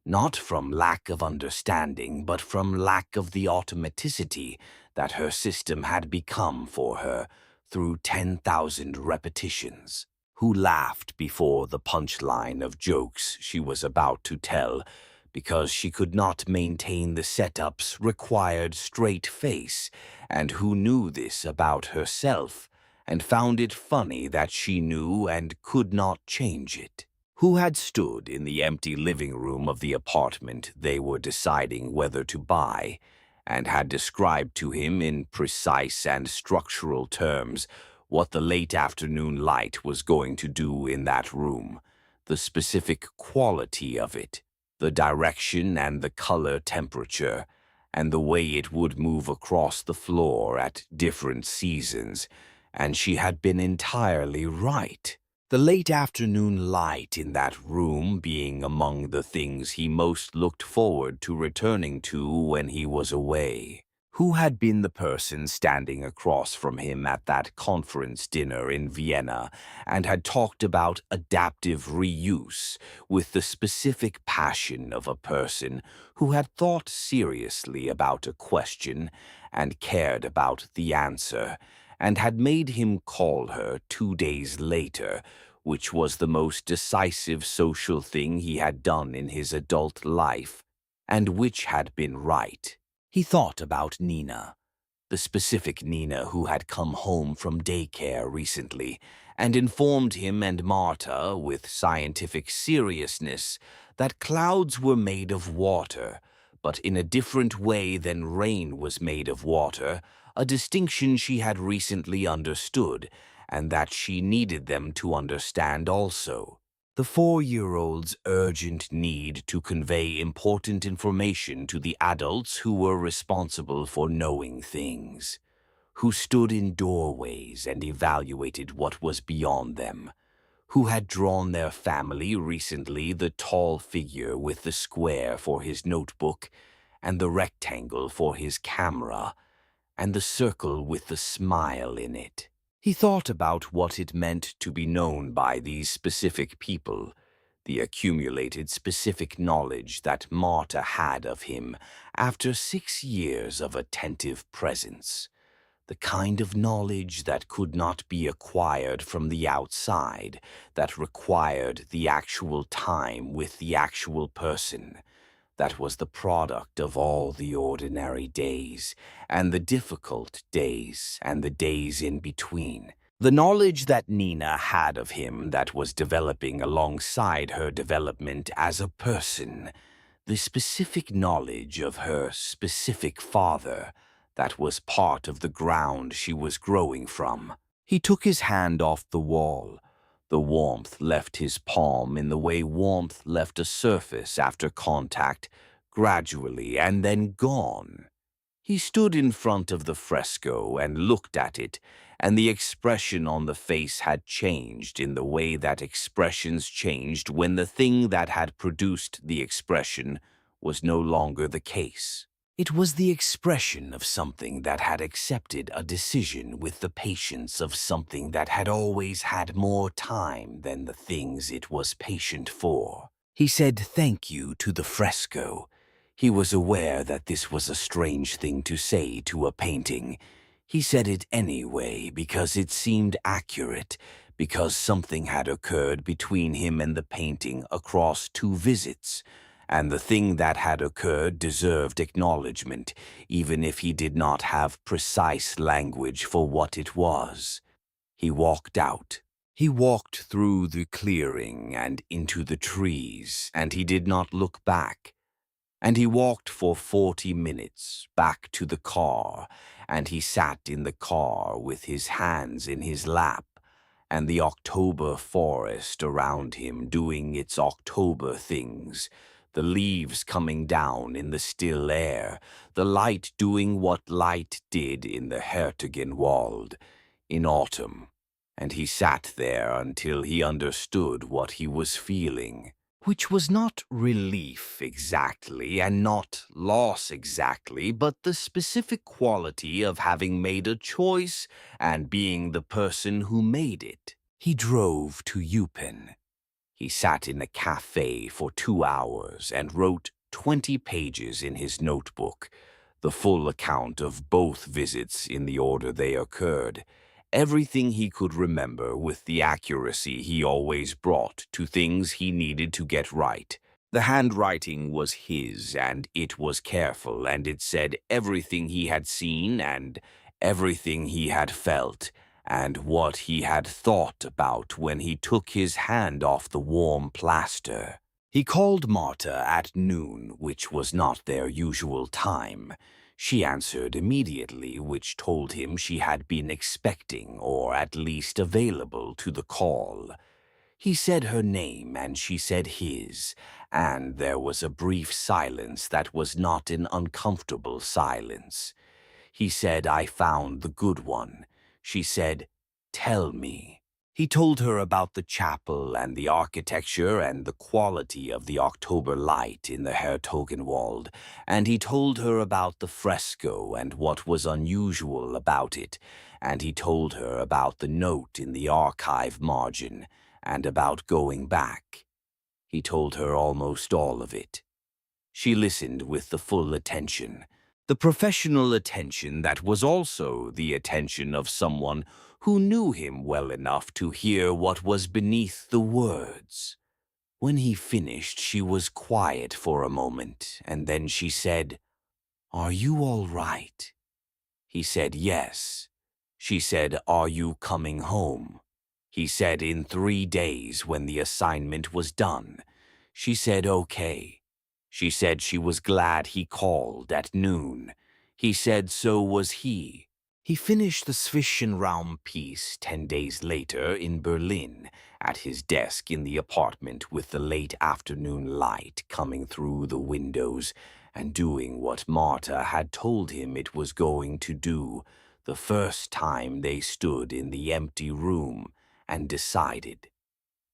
not from lack of understanding, but from lack of the automaticity that her system had become for her through 10,000 repetitions. Who laughed before the punchline of jokes she was about to tell, because she could not maintain the setup's required straight face, and who knew this about herself, and found it funny that she knew and could not change it. Who had stood in the empty living room of the apartment they were deciding whether to buy, and had described to him in precise and structural terms what the late afternoon light was going to do in that room, the specific quality of it, the direction and the color temperature, and the way it would move across the floor at different seasons, and she had been entirely right. The late afternoon light in that room being among the things he most looked forward to returning to when he was away. Who had been the person standing across from him at that conference dinner in Vienna and had talked about adaptive reuse with the specific passion of a person who had thought seriously about a question and cared about the answer, and had made him call her 2 days later, which was the most decisive social thing he had done in his adult life, and which had been right. He thought about Nina, the specific Nina who had come home from daycare recently, and informed him and Marta with scientific seriousness that clouds were made of water, but in a different way than rain was made of water, a distinction she had recently understood, and that she needed them to understand also. The 4-year-old's urgent need to convey important information to the adults who were responsible for knowing things, who stood in doorways and evaluated what was beyond them, who had drawn their family recently the tall figure with the square for his notebook and the rectangle for his camera, and the circle with the smile in it. He thought about what it meant to be known by these specific people, the accumulated specific knowledge that Marta had of him after 6 years of attentive presence, the kind of knowledge that could not be acquired from the outside, that required the actual time with the actual person, that was the product of all the ordinary days, and the difficult days, and the days in between. The knowledge that Nina had of him that was developing alongside her development as a person, the specific knowledge of her specific father that was part of the ground she was growing from. He took his hand off the wall. The warmth left his palm in the way warmth left a surface after contact, gradually and then gone. He stood in front of the fresco and looked at it, and the expression on the face had changed in the way that expressions changed when the thing that had produced the expression was no longer the case. It was the expression of something that had accepted a decision with the patience of something that had always had more time than the things it was patient for. He said thank you to the fresco. He was aware that this was a strange thing to say to a painting. He said it anyway because it seemed accurate, because something had occurred between him and the painting across 2 visits, and the thing that had occurred deserved acknowledgement, even if he did not have precise language for what it was. He walked out. He walked through the clearing and into the trees, and he did not look back. And he walked for 40 minutes back to the car, and he sat in the car with his hands in his lap, and the October forest around him doing its October things, the leaves coming down in the still air, the light doing what light did in the Hertogenwald in autumn, and he sat there until he understood what he was feeling, which was not relief exactly and not loss exactly, but the specific quality of having made a choice and being the person who made it. He drove to Eupen. He sat in a cafe for 2 hours and wrote 20 pages in his notebook, the full account of both visits in the order they occurred, everything he could remember with the accuracy he always brought to things he needed to get right. The handwriting was his, and it was careful, and it said everything he had seen and everything he had felt, and what he had thought about when he took his hand off the warm plaster. He called Marta at noon, which was not their usual time. She answered immediately, which told him she had been expecting or at least available to the call. He said her name and she said his, and there was a brief silence that was not an uncomfortable silence. He said, "I found the good one." She said, "Tell me." He told her about the chapel and the architecture and the quality of the October light in the Hertogenwald, and he told her about the fresco and what was unusual about it, and he told her about the note in the archive margin, and about going back. He told her almost all of it. She listened with the full attention, the professional attention that was also the attention of someone who knew him well enough to hear what was beneath the words. When he finished, she was quiet for a moment, and then she said, "Are you all right?" He said, "Yes." She said, "Are you coming home?" He said, "In 3 days when the assignment was done." She said, "Okay." She said she was glad he called at noon. He said so was he. He finished the Zwischenraum piece 10 days later in Berlin, at his desk in the apartment with the late afternoon light coming through the windows, and doing what Marta had told him it was going to do, the first time they stood in the empty room and decided.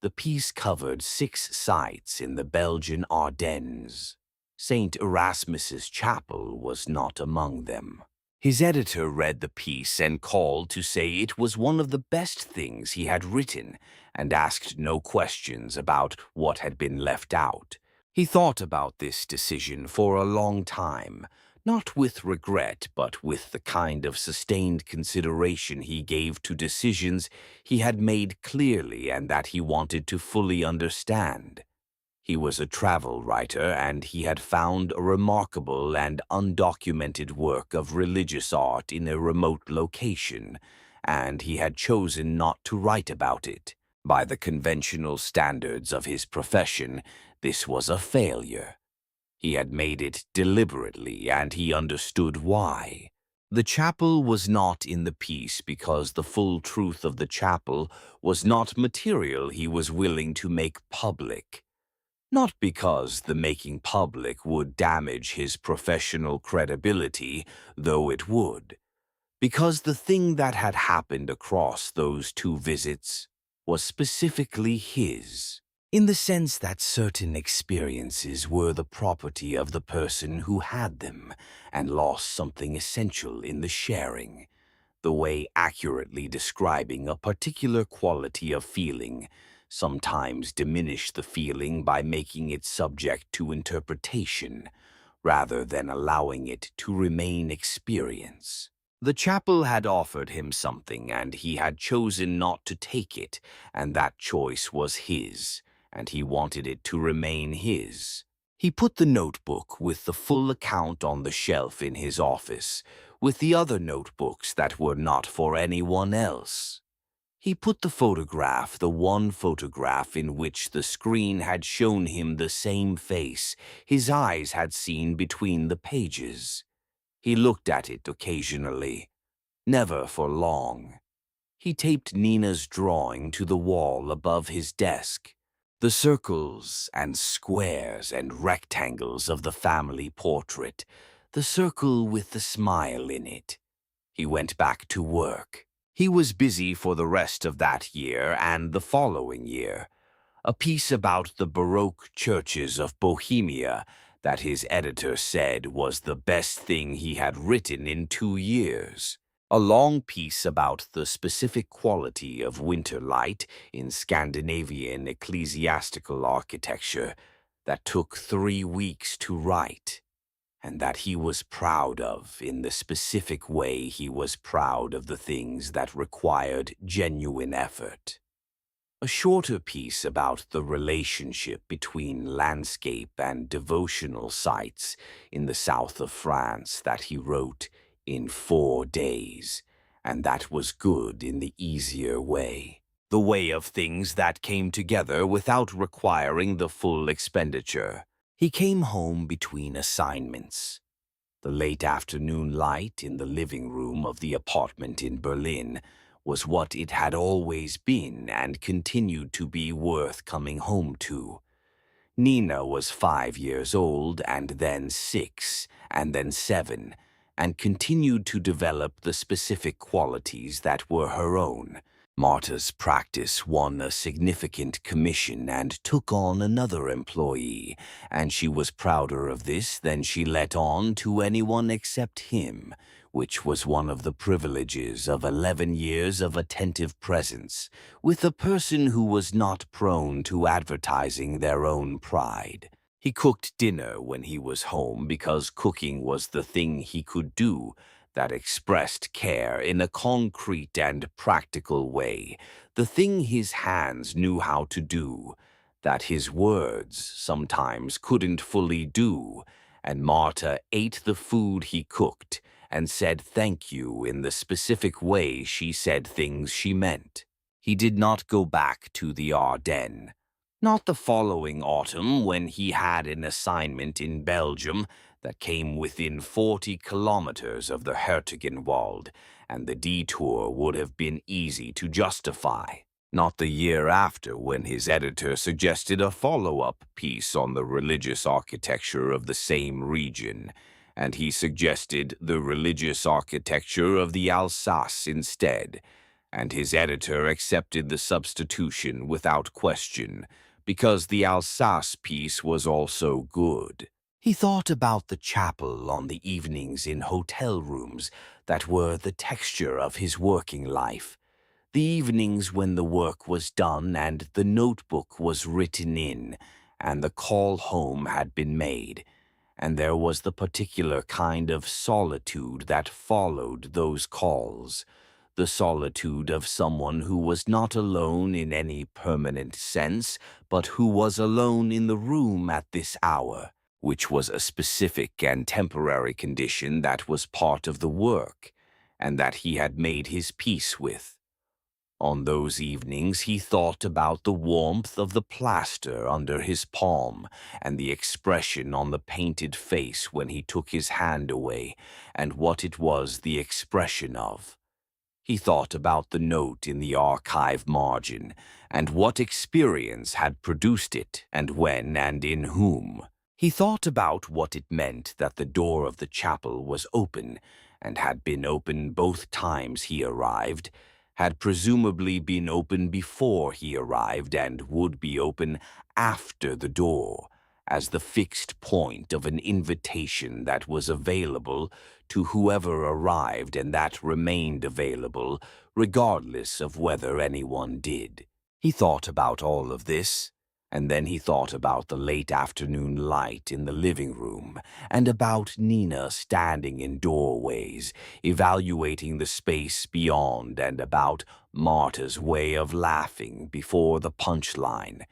The piece covered 6 sites in the Belgian Ardennes. St. Erasmus's chapel was not among them. His editor read the piece and called to say it was one of the best things he had written, and asked no questions about what had been left out. He thought about this decision for a long time, not with regret, but with the kind of sustained consideration he gave to decisions he had made clearly and that he wanted to fully understand. He was a travel writer, and he had found a remarkable and undocumented work of religious art in a remote location, and he had chosen not to write about it. By the conventional standards of his profession, this was a failure. He had made it deliberately, and he understood why. The chapel was not in the piece because the full truth of the chapel was not material he was willing to make public. Not because the making public would damage his professional credibility, though it would. Because the thing that had happened across those 2 visits was specifically his, in the sense that certain experiences were the property of the person who had them and lost something essential in the sharing, the way accurately describing a particular quality of feeling sometimes diminish the feeling by making it subject to interpretation, rather than allowing it to remain experience. The chapel had offered him something, and he had chosen not to take it, and that choice was his, and he wanted it to remain his. He put the notebook with the full account on the shelf in his office, with the other notebooks that were not for anyone else. He put the photograph, the one photograph in which the screen had shown him the same face his eyes had seen between the pages. He looked at it occasionally, never for long. He taped Nina's drawing to the wall above his desk. The circles and squares and rectangles of the family portrait, the circle with the smile in it. He went back to work. He was busy for the rest of that year and the following year. A piece about the Baroque churches of Bohemia that his editor said was the best thing he had written in 2 years. A long piece about the specific quality of winter light in Scandinavian ecclesiastical architecture that took 3 weeks to write, and that he was proud of in the specific way he was proud of the things that required genuine effort. A shorter piece about the relationship between landscape and devotional sites in the south of France that he wrote in 4 days, and that was good in the easier way. The way of things that came together without requiring the full expenditure. He came home between assignments. The late afternoon light in the living room of the apartment in Berlin was what it had always been and continued to be worth coming home to. Nina was 5 years old, and then 6, and then 7, and continued to develop the specific qualities that were her own. Marta's practice won a significant commission and took on another employee, and she was prouder of this than she let on to anyone except him, which was one of the privileges of 11 years of attentive presence with a person who was not prone to advertising their own pride. He cooked dinner when he was home because cooking was the thing he could do that expressed care in a concrete and practical way, the thing his hands knew how to do, that his words sometimes couldn't fully do, and Marta ate the food he cooked and said thank you in the specific way she said things she meant. He did not go back to the Ardennes. Not the following autumn, when he had an assignment in Belgium that came within 40 kilometers of the Hertogenwald, and the detour would have been easy to justify. Not the year after, when his editor suggested a follow-up piece on the religious architecture of the same region, and he suggested the religious architecture of the Alsace instead, and his editor accepted the substitution without question, because the Alsace piece was also good. He thought about the chapel on the evenings in hotel rooms that were the texture of his working life, the evenings when the work was done and the notebook was written in, and the call home had been made, and there was the particular kind of solitude that followed those calls, the solitude of someone who was not alone in any permanent sense, but who was alone in the room at this hour, which was a specific and temporary condition that was part of the work, and that he had made his peace with. On those evenings he thought about the warmth of the plaster under his palm and the expression on the painted face when he took his hand away, and what it was the expression of. He thought about the note in the archive margin, and what experience had produced it, and when and in whom. He thought about what it meant that the door of the chapel was open, and had been open both times he arrived, had presumably been open before he arrived, and would be open after the door, as the fixed point of an invitation that was available to whoever arrived and that remained available, regardless of whether anyone did. He thought about all of this, and then he thought about the late afternoon light in the living room, and about Nina standing in doorways, evaluating the space beyond, and about Marta's way of laughing before the punchline.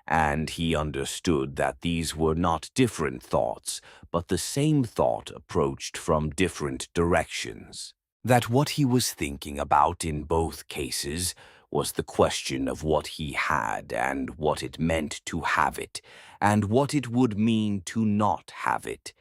And he understood that these were not different thoughts, but the same thought approached from different directions. That what he was thinking about in both cases was the question of what he had and what it meant to have it, and what it would mean to not have it.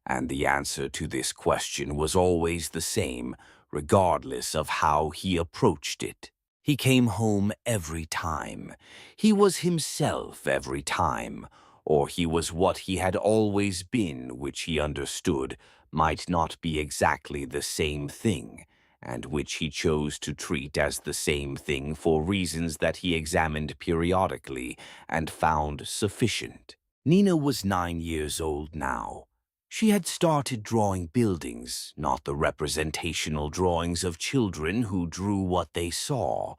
And the answer to this question was always the same, regardless of how he approached it. He came home every time. He was himself every time, or he was what he had always been, which he understood might not be exactly the same thing, and which he chose to treat as the same thing for reasons that he examined periodically and found sufficient. Nina was 9 years old now. She had started drawing buildings, not the representational drawings of children who drew what they saw,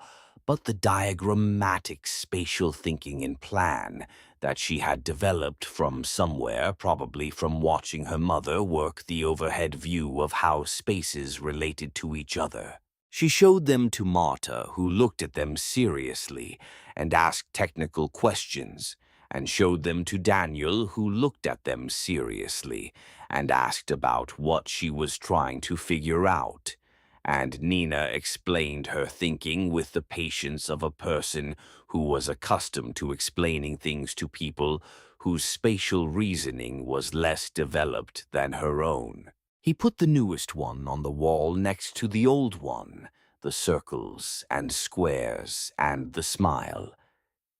but the diagrammatic spatial thinking and plan that she had developed from somewhere, probably from watching her mother work the overhead view of how spaces related to each other. She showed them to Marta, who looked at them seriously and asked technical questions, and showed them to Daniel, who looked at them seriously and asked about what she was trying to figure out. And Nina explained her thinking with the patience of a person who was accustomed to explaining things to people whose spatial reasoning was less developed than her own. He put the newest one on the wall next to the old one, the circles and squares and the smile.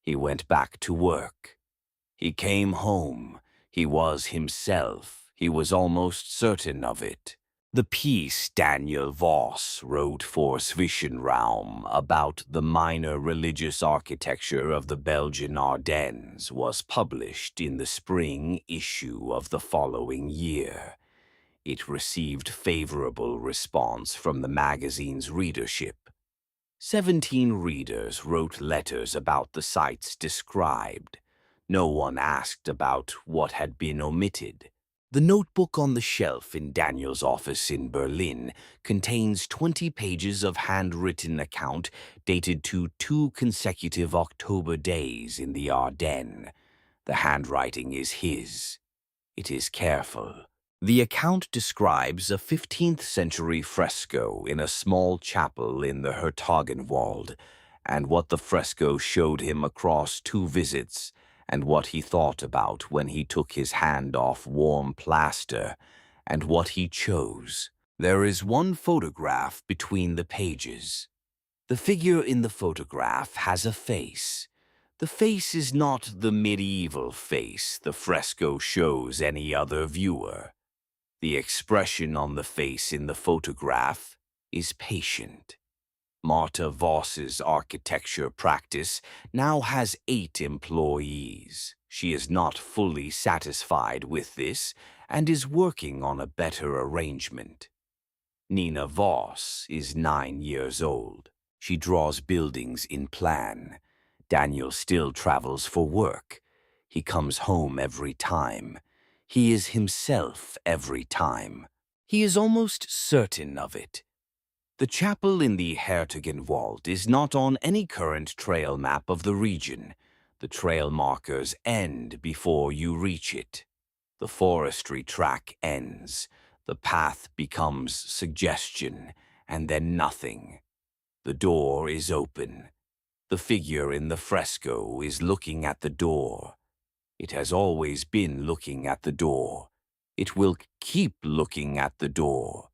He went back to work. He came home. He was himself. He was almost certain of it. The piece Daniel Voss wrote for Zwischenraum about the minor religious architecture of the Belgian Ardennes was published in the spring issue of the following year. It received favorable response from the magazine's readership. 17 readers wrote letters about the sites described. No one asked about what had been omitted. The notebook on the shelf in Daniel's office in Berlin contains 20 pages of handwritten account dated to 2 consecutive October days in the Ardennes. The handwriting is his. It is careful. The account describes a 15th century fresco in a small chapel in the Hertogenwald, and what the fresco showed him across 2 visits, and what he thought about when he took his hand off warm plaster, and what he chose. There is one photograph between the pages. The figure in the photograph has a face. The face is not the medieval face the fresco shows any other viewer. The expression on the face in the photograph is patient. Martha Voss's architecture practice now has 8 employees. She is not fully satisfied with this and is working on a better arrangement. Nina Voss is 9 years old. She draws buildings in plan. Daniel still travels for work. He comes home every time. He is himself every time. He is almost certain of it. The chapel in the Hertogenwald is not on any current trail map of the region. The trail markers end before you reach it. The forestry track ends. The path becomes suggestion, and then nothing. The door is open. The figure in the fresco is looking at the door. It has always been looking at the door. It will keep looking at the door.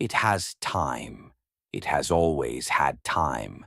It has time. It has always had time.